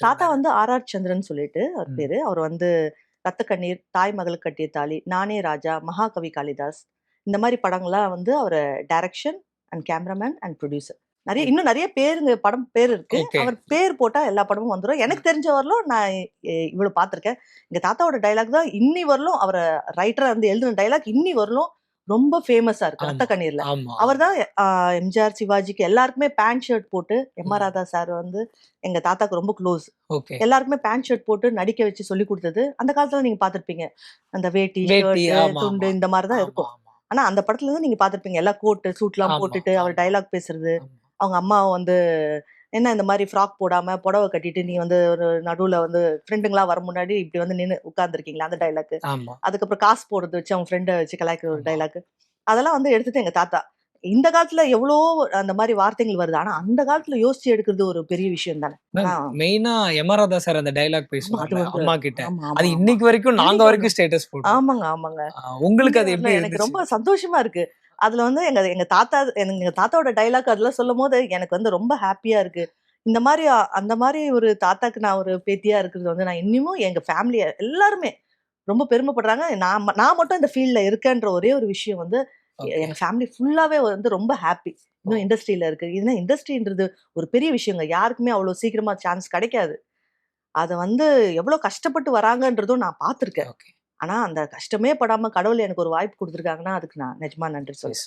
தாத்தா இருந்தாரு? வந்து ஆர்.ஆர். சந்திரன் சொல்லிட்டு அவர் ம். பேரு. அவர் வந்து ரத்த கண்ணீர், தாய் மகளுக்கு கட்டிய தாலி, நானே ராஜா, மகாகவி காளிதாஸ் இந்த மாரி படங்கள்லாம் வந்து அவரு direction and cameraman and producer. இன்னும் நெறைய பேருங்க படம் பேர் இருக்கு. ஓகே. அவர் பேர் போட்டா எல்லா படமும் வந்துரும். எனக்கு தெரிஞ்ச வரலும் நான் இவ்வளவு பார்த்துருக்கேன். எங்க தாத்தாவோட டயலாக் தான் இன்னி வரலும் அவர ரைட்டரா இருந்து எழுதின டயலாக் இன்னி வரலும் ரொம்ப ஃபேமஸா இருக்கு. ரத்த ஆமா, கண்ணீர்ல. ஆமா, அவர் ஆமா. தான் எம்ஜிஆர், சிவாஜிக்கு எல்லாருக்குமே பேண்ட் ஷர்ட் போட்டு எம்.ஆர். ம். ராதா சார் வந்து எங்க தாத்தாக்கு ரொம்ப க்ளோஸ். ஓகே. எல்லாருக்குமே பேண்ட் ஷர்ட் போட்டு நடிக்க வச்சு சொல்லிக் குடுத்தது. அந்த காலத்துல நீங்க பார்த்திருப்பீங்க. அந்த வேட்டி, வேட்டி. ஷர்ட்டு, ஆமா, துண்டு ஆமா. இந்த மாரி தான் ஆமா, இருக்கும். ஆமா. ஆனா அந்த படத்துல இருந்து நீங்க பார்த்திருப்பீங்க. எல்லாம் கோட்டு, சூட்லாம் ஆமா, போட்டுட்டு அவர் ஆமா, டயலாக் பேசுறது. ஆமா. அவங்க அம்மாவ வந்து என்ன இந்த மாரி ஃப்ராக் போடாம புடவ கட்டிட்டு நீ வந்து ஒரு நடுவுல வந்து ஃப்ரெண்டுங்களா வர முன்னாடி இப்படி வந்து நின்னு உட்கார்ந்துருக்கீங்களா? அந்த டயலாக். ஆமா, அதுக்கப்புறம் காசு போடுறத வச்சு அவங்க ஃப்ரெண்ட வச்சு கலாய்க்கிற ஒரு ஆமா. டயலாக். அதெல்லாம் வந்து எடுத்தது எங்க தாத்தா. இந்த காலத்துல எவ்வளோ அந்த மாரி வார்த்தைகள் வருது. ஆனா அந்த காலத்துல யோசிச்சு எடுக்கிறது ஒரு பெரிய விஷயம் தானே. மேம் ஆனா மெயினா எம்.ஆர். ராதா சார் அந்த டயலாக் ஆமா அது பேசுவார்ல வந்து அம்மா கிட்ட. ஆமா, அது ஆமா, ஆமா. இன்னைக்கு வரைக்கும் நாங்க இன்னைக்கு வரைக்கும் வரணும். ஸ்டேட்டஸ் போடுறோம். ஆமாங்க, ஆமாங்க. உங்களுக்கு இன்னி அது எப்படி வரலும் எனக்கு இருந்துச்சு? ரொம்ப சந்தோஷமா இருக்கு. அதுல வந்து எங்க எங்க தாத்தா எங்க தாத்தாவோட டயலாக் அதெல்லாம் சொல்லும்போது எனக்கு வந்து ரொம்ப ஹேப்பியா இருக்கு. இந்த மாரி அந்த மாரி ஒரு தாத்தாக்கு நான் ஒரு பேத்தியா இருக்கிறது வந்து நான் இன்னமும் எங்க ஃபேமிலி எல்லாருமே ரொம்ப பெருமைப்படுறாங்க. நான் மட்டும் இந்த ஃபீல்ட்ல இருக்கேன்ற ஒரே ஒரு விஷயம் வந்து ஓகே. எங்க ஃபேமிலி ஃபுல்லாவே வந்து ரொம்ப ஹேப்பி. ஓ! இன்னும் இண்டஸ்ட்ரியில இருக்கு. ஏன்னா இண்டஸ்ட்ரின்றது ஒரு பெரிய விஷயங்க. யாருக்குமே அவ்வளோ சீக்கிரமா சான்ஸ் கிடைக்காது. அத வந்து எவ்வளோ கஷ்டப்பட்டு வராங்கன்றதும் நான் பார்த்துருக்கேன். ஓகே. ஆனா, அந்த கஷ்டமே படாம கடவுள் எனக்கு ஒரு வாய்ப்பு குடுத்துருக்காங்கன்னா, அதுக்கு நான் நிஜமா நன்றி எஸ். சொல்லுவேன்.